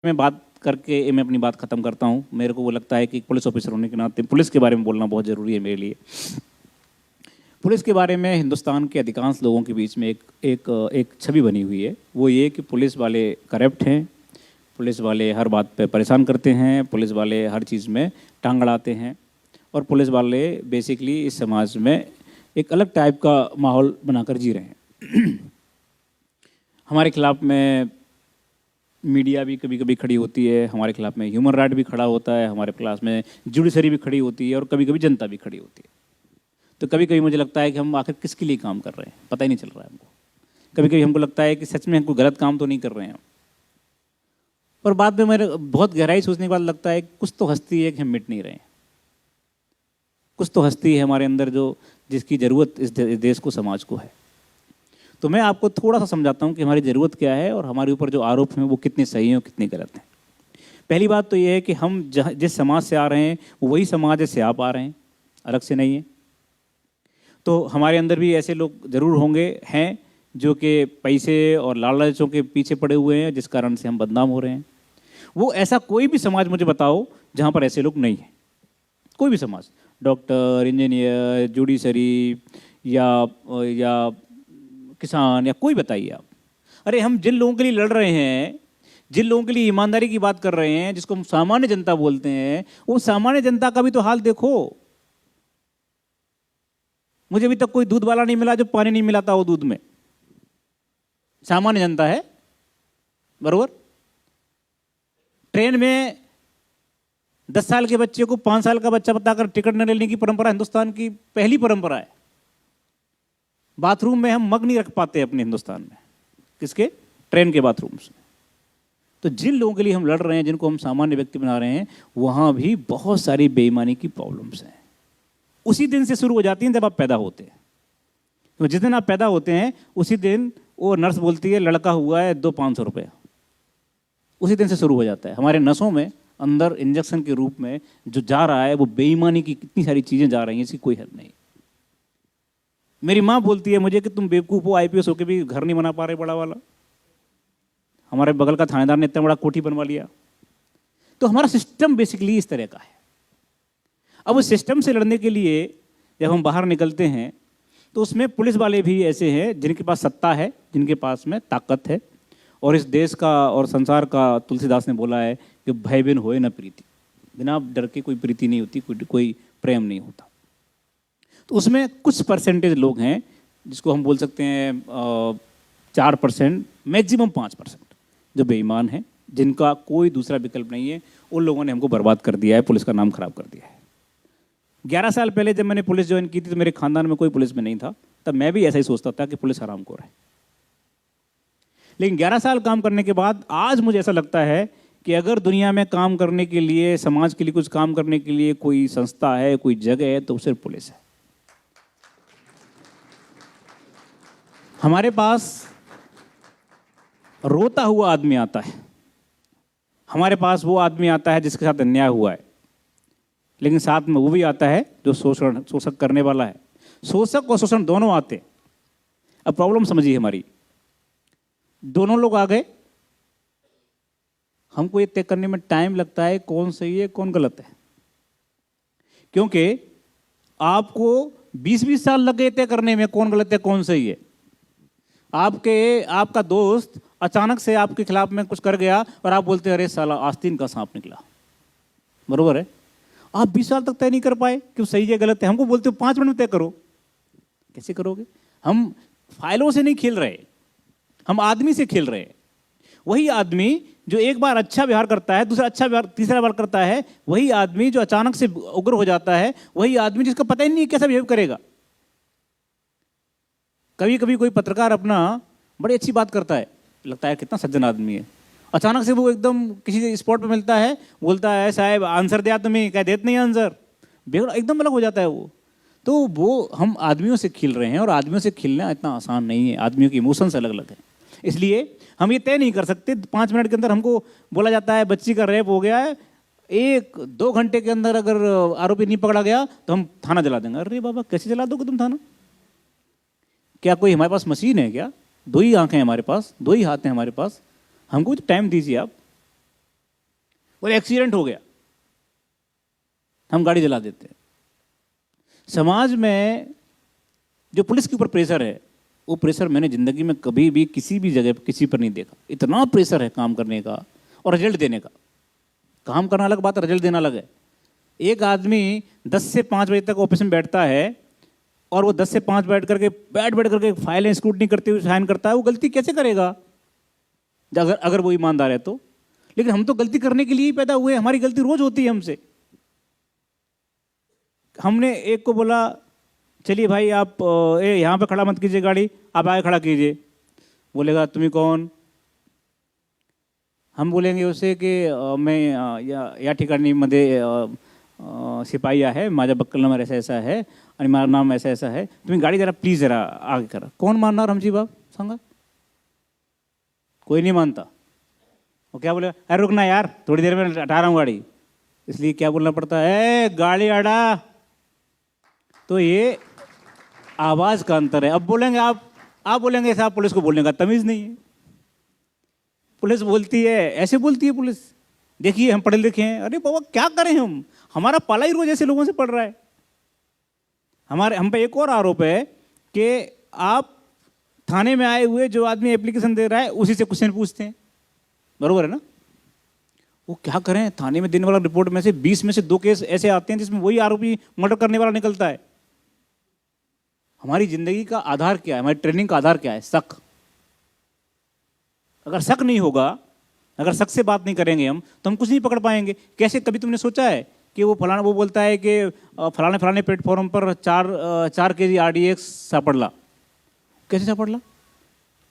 मैं बात करके मैं अपनी बात ख़त्म करता हूँ। मेरे को वो लगता है कि पुलिस ऑफिसर होने के नाते पुलिस के बारे में बोलना बहुत ज़रूरी है मेरे लिए। पुलिस के बारे में हिंदुस्तान के अधिकांश लोगों के बीच में एक छवि बनी हुई है। वो ये कि पुलिस वाले करप्ट हैं, पुलिस वाले हर बात पे परेशान करते हैं, पुलिस वाले हर चीज़ में टांग अड़ाते हैं और पुलिस वाले बेसिकली इस समाज में एक अलग टाइप का माहौल बनाकर जी रहे हैं। हमारे खिलाफ में मीडिया भी कभी कभी खड़ी होती है, हमारे खिलाफ में ह्यूमन राइट भी खड़ा होता है, हमारे खिलाफ में जुडिशरी भी खड़ी होती है और कभी कभी जनता भी खड़ी होती है। तो कभी कभी मुझे लगता है कि हम आखिर किसके लिए काम कर रहे हैं, पता ही नहीं चल रहा है हमको। कभी कभी हमको लगता है कि सच में हम कोई गलत काम तो नहीं कर रहे हैं। और बाद में मेरे बहुत गहराई सोचने के बाद लगता है कुछ तो हस्ती है कि हम मिट नहीं रहे हैं। कुछ तो हस्ती है हमारे अंदर जो जिसकी ज़रूरत इस देश को, समाज को है। तो मैं आपको थोड़ा सा समझाता हूँ कि हमारी ज़रूरत क्या है और हमारे ऊपर जो आरोप हैं वो कितने सही हैं और कितने गलत हैं। पहली बात तो ये है कि हम जिस समाज से आ रहे हैं वो वही समाज है से आप आ रहे हैं, अलग से नहीं है। तो हमारे अंदर भी ऐसे लोग ज़रूर होंगे हैं जो कि पैसे और लालचों के पीछे पड़े हुए हैं, जिस कारण से हम बदनाम हो रहे हैं। वो ऐसा कोई भी समाज मुझे बताओ जहाँ पर ऐसे लोग नहीं हैं। कोई भी समाज, डॉक्टर, इंजीनियर, जुडिशरी या किसान या कोई बताइए आप। अरे हम जिन लोगों के लिए लड़ रहे हैं, जिन लोगों के लिए ईमानदारी की बात कर रहे हैं, जिसको हम सामान्य जनता बोलते हैं, वो सामान्य जनता का भी तो हाल देखो। मुझे अभी तक कोई दूध वाला नहीं मिला जो पानी नहीं मिलाता हो दूध में। सामान्य जनता है, बरोबर। ट्रेन में 10 साल के बच्चे को 5 साल का बच्चा बताकर टिकट न लेने की परंपरा हिंदुस्तान की पहली परंपरा है। बाथरूम में हम मग नहीं रख पाते अपने हिंदुस्तान में, किसके? ट्रेन के बाथरूम से। तो जिन लोगों के लिए हम लड़ रहे हैं, जिनको हम सामान्य व्यक्ति बना रहे हैं, वहां भी बहुत सारी बेईमानी की प्रॉब्लम्स हैं। उसी दिन से शुरू हो जाती हैं जब आप पैदा होते हैं। तो जिस दिन आप पैदा होते हैं उसी दिन वो नर्स बोलती है लड़का हुआ है, दो 500 रुपये। उसी दिन से शुरू हो जाता है। हमारे नसों में अंदर इंजेक्शन के रूप में जो जा रहा है वो बेईमानी की कितनी सारी चीज़ें जा रही हैं, इसकी कोई हद नहीं। मेरी माँ बोलती है मुझे कि तुम बेवकूफ़ हो, IPS होकर भी घर नहीं बना पा रहे बड़ा वाला। हमारे बगल का थानेदार ने इतना बड़ा कोठी बनवा लिया। तो हमारा सिस्टम बेसिकली इस तरह का है। अब उस सिस्टम से लड़ने के लिए जब हम बाहर निकलते हैं तो उसमें पुलिस वाले भी ऐसे हैं जिनके पास सत्ता है, जिनके पास में ताकत है। और इस देश का और संसार का, तुलसीदास ने बोला है कि भय बिन होए न प्रीति। बिना डर के कोई प्रीति नहीं होती, कोई प्रेम नहीं होता। तो उसमें कुछ परसेंटेज लोग हैं जिसको हम बोल सकते हैं 4%, मैक्सिमम 5% जो बेईमान हैं, जिनका कोई दूसरा विकल्प नहीं है। उन लोगों ने हमको बर्बाद कर दिया है, पुलिस का नाम खराब कर दिया है। 11 साल पहले जब मैंने पुलिस ज्वाइन की थी तो मेरे खानदान में कोई पुलिस में नहीं था। तब मैं भी ऐसा ही सोचता था कि पुलिस हरामखोर है। लेकिन 11 साल काम करने के बाद आज मुझे ऐसा लगता है कि अगर दुनिया में काम करने के लिए, समाज के लिए कुछ काम करने के लिए कोई संस्था है, कोई जगह है, तो सिर्फ पुलिस है। हमारे पास रोता हुआ आदमी आता है, हमारे पास वो आदमी आता है जिसके साथ अन्याय हुआ है, लेकिन साथ में वो भी आता है जो शोषक करने वाला है। शोषक और शोषण दोनों आते। अब प्रॉब्लम समझिए हमारी, दोनों लोग आ गए, हमको ये तय करने में टाइम लगता है कौन सही है कौन गलत है। क्योंकि आपको 20-20 साल लग गए तय करने में कौन गलत है कौन सही है। आपका दोस्त अचानक से आपके खिलाफ में कुछ कर गया और आप बोलते हैं अरे साला आस्तीन का सांप निकला, बरोबर है। आप 20 साल तक तय नहीं कर पाए कि सही है गलत है। हमको बोलते हो 5 मिनट में तय करो। कैसे करोगे? हम फाइलों से नहीं खेल रहे, हम आदमी से खेल रहे हैं। वही आदमी जो एक बार अच्छा व्यवहार करता है, दूसरा अच्छा व्यवहार, तीसरा बार करता है, वही आदमी जो अचानक से उग्र हो जाता है, वही आदमी जिसका पता ही नहीं कैसा बिहेव करेगा। कभी कभी कोई पत्रकार अपना बड़ी अच्छी बात करता है, लगता है कितना सज्जन आदमी है, अचानक से वो एकदम किसी स्पॉट पे मिलता है, बोलता है साहब आंसर दिया तुम्हें, कह देते नहीं आंसर, एकदम अलग हो जाता है वो। तो वो हम आदमियों से खेल रहे हैं और आदमियों से खेलना इतना आसान नहीं है। आदमियों की इमोशंस अलग अलग है, इसलिए हम ये तय नहीं कर सकते। 5 मिनट के अंदर हमको बोला जाता है बच्ची का रेप हो गया है, 1-2 घंटे के अंदर अगर आरोपी नहीं पकड़ा गया तो हम थाना जला देंगे। अरे बाबा कैसे जला दोगे तुम थाना? क्या कोई हमारे पास मशीन है क्या? 2 ही आंखें हैं हमारे पास, 2 ही हाथ हैं हमारे पास, हमको तो टाइम दीजिए आप। बोले एक्सीडेंट हो गया, हम गाड़ी जला देते हैं। समाज में जो पुलिस के ऊपर प्रेशर है, वो प्रेशर मैंने जिंदगी में कभी भी किसी भी जगह किसी पर नहीं देखा। इतना प्रेशर है काम करने का और रिजल्ट देने का। काम करना अलग बात है, रिजल्ट देना अलग है। एक आदमी 10 से 5 बजे तक ऑफिस में बैठता है और वो 10 से 5 बैठ करके फाइलें स्क्रूटनी करते हुए साइन करता है, वो गलती कैसे करेगा अगर वो ईमानदार है तो। लेकिन हम तो गलती करने के लिए ही पैदा हुए, हमारी गलती रोज होती है हमसे। हमने एक को बोला चलिए भाई आप यहाँ पे खड़ा मत कीजिए गाड़ी, आप आगे खड़ा कीजिए। बोलेगा तुम्हें कौन? हम बोलेंगे उसे कि मैं या ठिकाणी मध्ये शिपाई आहे, माझ्या बक्कल नंबर ऐसा ऐसा है आणि माझं नाम ऐसा ऐसा है, तुम्ही गाड़ी जरा प्लीज जरा आगे करा। कौन मानणार हमची बाप सांगा? कोई नहीं मानता। वो क्या बोलेगा, अरे रुकना यार थोड़ी देर में हटा रहा हूँ गाड़ी। इसलिए क्या बोलना पड़ता है, गाड़ी अड़ा। तो ये आवाज का अंतर है। अब बोलेंगे आप बोलेंगे साहब पुलिस को बोलने का तमीज नहीं है। पुलिस बोलती है, ऐसे बोलती है पुलिस, देखिए हम पढ़े लिखे हैं। अरे बाबा क्या करें हम, हमारा पाला ही रोज ऐसे लोगों से पड़ रहा है। हम पे एक और आरोप है कि आप थाने में आए हुए जो आदमी एप्लीकेशन दे रहा है उसी से क्वेश्चन पूछते हैं, बरोबर है ना? वो क्या करें, थाने में देने वाला रिपोर्ट में से 20 में से 2 केस ऐसे आते हैं जिसमें वही आरोपी मर्डर करने वाला निकलता है। हमारी जिंदगी का आधार क्या है, हमारी ट्रेनिंग का आधार क्या है? शक। अगर शक नहीं होगा, अगर शक से बात नहीं करेंगे हम, तो हम कुछ नहीं पकड़ पाएंगे। कैसे, कभी तुमने सोचा है कि वो फलाना, वो बोलता है कि फलाने प्लेटफॉर्म पर 4 केजी RDX सापड़ला। कैसे सापड़ला?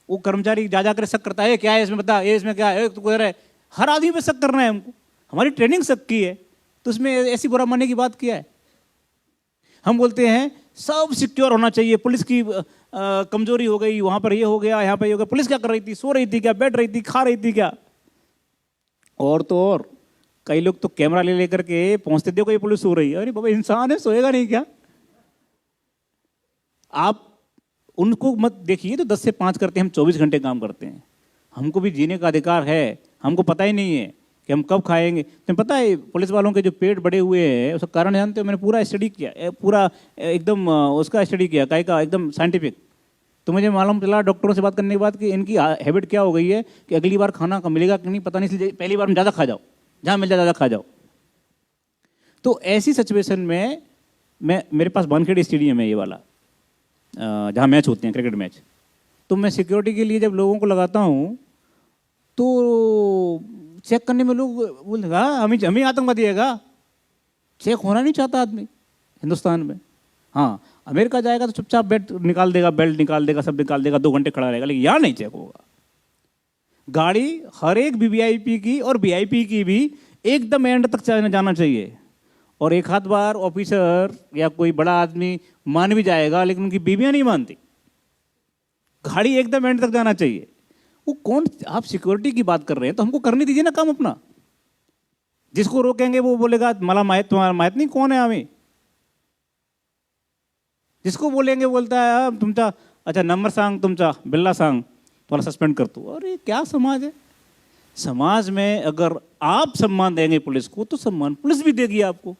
वो कर्मचारी जा जाकर शक करता है, क्या है इसमें, बता ये इसमें क्या है, तो कह रहा है। हर आदमी पे शक करना है हमको, हमारी ट्रेनिंग शक की है, तो उसमें ऐसी बुरा मानने की बात क्या है? हम बोलते हैं सब सिक्योर होना चाहिए, पुलिस की कमजोरी हो गई, वहां पर ये हो गया, यहाँ पर ये हो गया। पुलिस क्या कर रही थी? सो रही थी क्या, बैठ रही थी, खा रही थी क्या? और तो और कई लोग तो कैमरा ले लेकर के पहुंचते, देखो ये पुलिस सो रही है। अरे बाबा इंसान है, सोएगा नहीं क्या? आप उनको मत देखिए, तो 10 से 5 करते हैं, हम 24 घंटे काम करते हैं। हमको भी जीने का अधिकार है, हमको पता ही नहीं है कि हम कब खाएंगे। तुम्हें पता है पुलिस वालों के जो पेट बड़े हुए हैं उसका कारण जानते हो? मैंने पूरा स्टडी किया, पूरा एकदम उसका स्टडी किया, काय का एकदम साइंटिफिक। तो मुझे मालूम चला डॉक्टरों से बात करने के बाद कि इनकी हैबिट क्या हो गई है कि अगली बार खाना मिलेगा कि नहीं पता नहीं, इसलिए पहली बार में ज़्यादा खा जाओ, जहाँ मिल जाए ज़्यादा खा जाओ। तो ऐसी सिचुएशन में मेरे पास वानखेड़े स्टेडियम है ये वाला, जहाँ मैच होते हैं, क्रिकेट मैच। तो मैं सिक्योरिटी के लिए जब लोगों को लगाता हूँ तो चेक करने में लोग बोलेगा हमें आतंकवादी है। चेक होना नहीं चाहता आदमी हिंदुस्तान में। हाँ, अमेरिका जाएगा तो चुपचाप बेल्ट निकाल देगा, सब निकाल देगा, 2 घंटे खड़ा रहेगा, लेकिन यहाँ नहीं चेक होगा। गाड़ी हर एक वीवीआईपी की और वीआईपी की भी एकदम एंड तक जाना चाहिए। और एक आध बार ऑफिसर या कोई बड़ा आदमी मान भी जाएगा, लेकिन उनकी बीवियां नहीं मानती। गाड़ी एकदम एंड तक जाना चाहिए। वो कौन, आप सिक्योरिटी की बात कर रहे हैं तो हमको करने दीजिए ना काम अपना। जिसको रोकेंगे वो बोलेगा मला माहित, तुम्हारा माहित नहीं कौन है हमें। जिसको बोलेंगे बोलता है तुमचा, अच्छा नंबर सांग तुमचा, बिल्ला सांग, तुम्हारा सस्पेंड कर दो। अरे क्या समाज है? समाज में अगर आप सम्मान देंगे पुलिस को तो सम्मान पुलिस भी देगी आपको।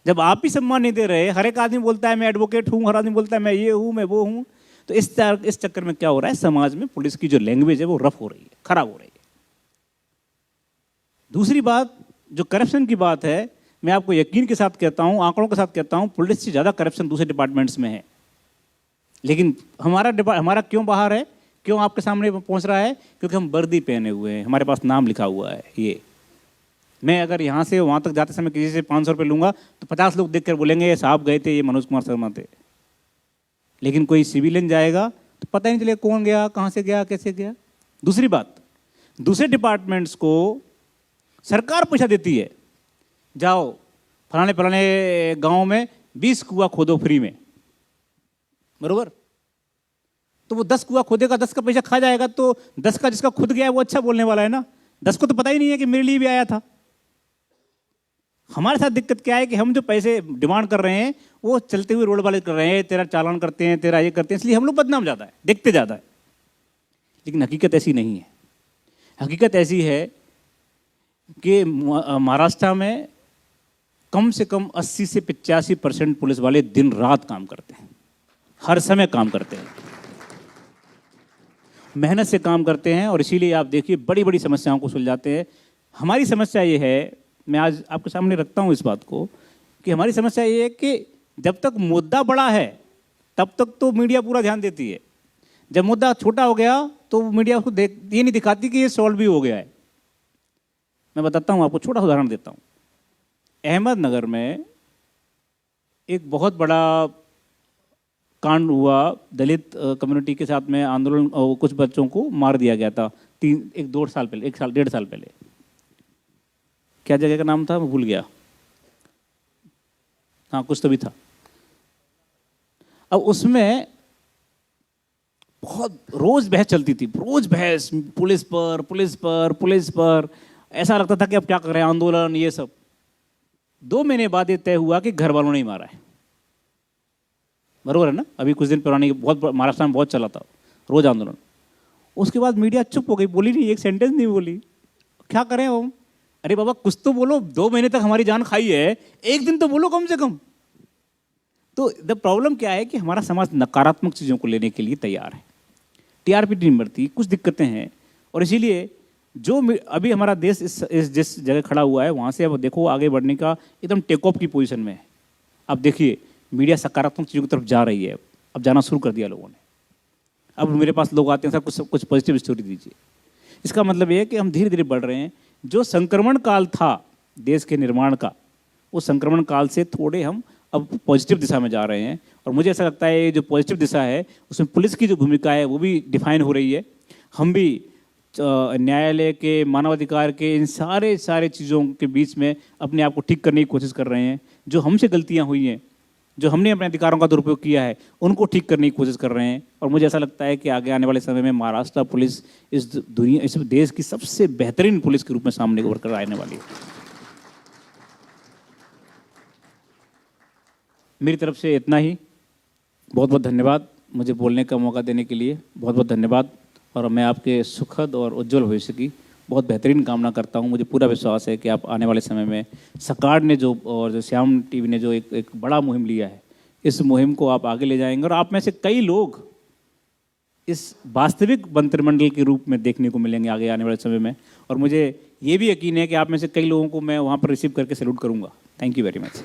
जब आप ही सम्मान नहीं दे रहे, हर एक आदमी बोलता है मैं एडवोकेट हूँ, हर आदमी बोलता है मैं ये हूँ, मैं वो हूँ, तो इस चक्कर में क्या हो रहा है, समाज में पुलिस की जो लैंग्वेज है वो रफ हो रही है, खराब हो रही है। दूसरी बात जो करप्शन की बात है, मैं आपको यकीन के साथ कहता हूँ, आंकड़ों के साथ कहता हूँ, पुलिस से ज़्यादा करप्शन दूसरे डिपार्टमेंट्स में है। लेकिन हमारा क्यों बाहर है, क्यों आपके सामने पहुँच रहा है? क्योंकि हम वर्दी पहने हुए हैं, हमारे पास नाम लिखा हुआ है। ये मैं अगर यहाँ से वहाँ तक जाते समय किसी से 500 रुपये लूँगा तो 50 लोग देख कर बोलेंगे ये साहब गए थे, ये मनोज कुमार शर्मा थे। लेकिन कोई सिविलियन जाएगा तो पता ही नहीं चलेगा कौन गया, कहाँ से गया, कैसे गया। दूसरी बात, दूसरे डिपार्टमेंट्स को सरकार पैसा देती है, जाओ फलाने गांव में 20 कुआं खोदो फ्री में, बरोबर? तो वो 10 कुआं खोदेगा, 10 का पैसा खा जाएगा, तो 10 का जिसका खुद गया है वो अच्छा बोलने वाला है ना। 10 को तो पता ही नहीं है कि मेरे लिए भी आया था। हमारे साथ दिक्कत क्या है कि हम जो पैसे डिमांड कर रहे हैं वो चलते हुए रोड वाले कर रहे हैं, तेरा चालान करते हैं, तेरा ये करते हैं, इसलिए हम लोग बदनाम ज़्यादा है, देखते ज़्यादा है। लेकिन हकीकत ऐसी नहीं है। हकीकत ऐसी है कि महाराष्ट्र में कम से कम 80 से 85% पुलिस वाले दिन रात काम करते हैं, हर समय काम करते हैं, मेहनत से काम करते हैं, और इसीलिए आप देखिए बड़ी बड़ी समस्याओं को सुलझाते हैं। हमारी समस्या ये है, मैं आज आपके सामने रखता हूँ इस बात को, कि हमारी समस्या ये है कि जब तक मुद्दा बड़ा है तब तक तो मीडिया पूरा ध्यान देती है, जब मुद्दा छोटा हो गया तो मीडिया उसको ये नहीं दिखाती कि ये सॉल्व भी हो गया है। मैं बताता हूँ आपको, छोटा सा उदाहरण देता हूँ। अहमदनगर में एक बहुत बड़ा कांड हुआ, दलित कम्युनिटी के साथ में आंदोलन, कुछ बच्चों को मार दिया गया था 1-2 साल पहले, 1-1.5 साल पहले। क्या जगह का नाम था, मैं भूल गया, हाँ कुछ तो भी था। अब उसमें बहुत रोज बहस चलती थी, रोज बहस, पुलिस पर पुलिस पर पुलिस पर, ऐसा लगता था कि अब क्या कर रहे हैं, आंदोलन ये सब। 2 महीने बाद ये तय हुआ कि घर वालों ने ही मारा है। बरोबर है ना? अभी कुछ दिन पुरानी बहुत महाराष्ट्र में बहुत चला था रोज आंदोलन। उसके बाद मीडिया चुप हो गई, बोली नहीं, एक सेंटेंस नहीं बोली। क्या करें हम? अरे बाबा कुछ तो बोलो, 2 महीने तक हमारी जान खाई है, एक दिन तो बोलो कम से कम। तो द प्रॉब्लम क्या है कि हमारा समाज नकारात्मक चीज़ों को लेने के लिए तैयार है, टीआरपी नहीं बढ़ती, कुछ दिक्कतें हैं, और इसीलिए जो अभी हमारा देश इस जिस जगह खड़ा हुआ है वहाँ से अब देखो आगे बढ़ने का एकदम टेक ऑफ की पोजीशन में है। अब देखिए मीडिया सकारात्मक चीज़ों की तरफ जा रही है, अब जाना शुरू कर दिया लोगों ने। अब मेरे पास लोग आते हैं, सर कुछ पॉजिटिव स्टोरी दीजिए। इसका मतलब ये है कि हम धीरे धीरे बढ़ रहे हैं। जो संक्रमण काल था देश के निर्माण का, उस संक्रमण काल से थोड़े हम अब पॉजिटिव दिशा में जा रहे हैं, और मुझे ऐसा लगता है जो पॉजिटिव दिशा है उसमें पुलिस की जो भूमिका है वो भी डिफाइन हो रही है। हम भी न्यायालय के, मानवाधिकार के, इन सारे चीज़ों के बीच में अपने आप को ठीक करने की कोशिश कर रहे हैं। जो हमसे गलतियां हुई हैं, जो हमने अपने अधिकारों का दुरुपयोग किया है, उनको ठीक करने की कोशिश कर रहे हैं। और मुझे ऐसा लगता है कि आगे आने वाले समय में महाराष्ट्र पुलिस इस देश की सबसे बेहतरीन पुलिस के रूप में सामने उभर कर आने वाली है। मेरी तरफ से इतना ही। बहुत बहुत धन्यवाद मुझे बोलने का मौका देने के लिए, बहुत बहुत धन्यवाद। और मैं आपके सुखद और उज्जवल भविष्य की बहुत बेहतरीन कामना करता हूं। मुझे पूरा विश्वास है कि आप आने वाले समय में सरकार ने जो श्याम टीवी ने जो एक बड़ा मुहिम लिया है, इस मुहिम को आप आगे ले जाएंगे, और आप में से कई लोग इस वास्तविक मंत्रिमंडल के रूप में देखने को मिलेंगे आगे आने वाले समय में। और मुझे ये भी यकीन है कि आप में से कई लोगों को मैं वहाँ पर रिसीव करके सैल्यूट करूँगा। Thank you very much.